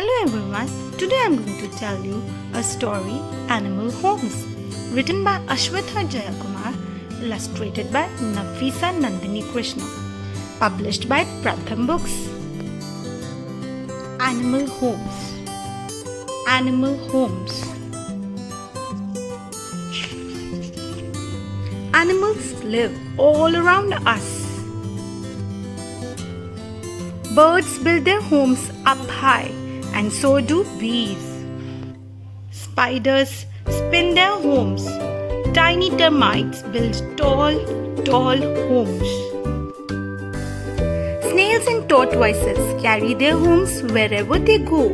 Hello everyone, today I am going to tell you a story, Animal Homes, written by Ashwitha Jayakumar, illustrated by Nafisa Nandini Crishna, published by Pratham books. Animal Homes. Animal Homes. Animals live all around us. Birds build their homes up high, and so do bees. Spiders spin their homes. Tiny termites build tall homes. Snails and tortoises carry their homes wherever they go.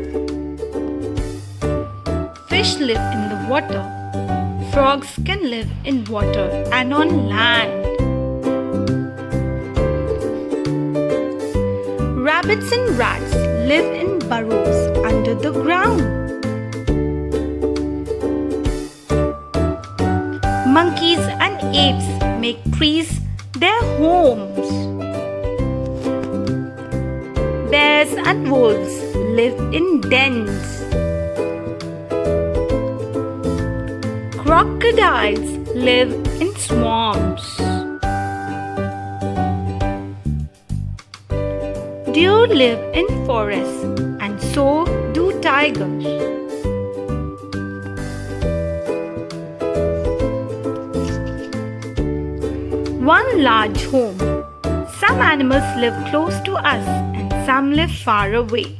Fish live in the water. Frogs can live in water and on land. Rabbits and rats live in burrows under the ground. Monkeys and apes make trees their homes. Bears and wolves live in dens. Crocodiles live in swamps. Deer live in forests, and so do tigers. One large home. Some animals live close to us and some live far away.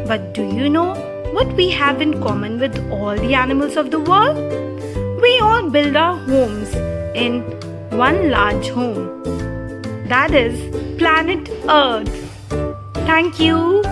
But do you know what we have in common with all the animals of the world? We all build our homes in one large home. That is planet Earth. Thank you.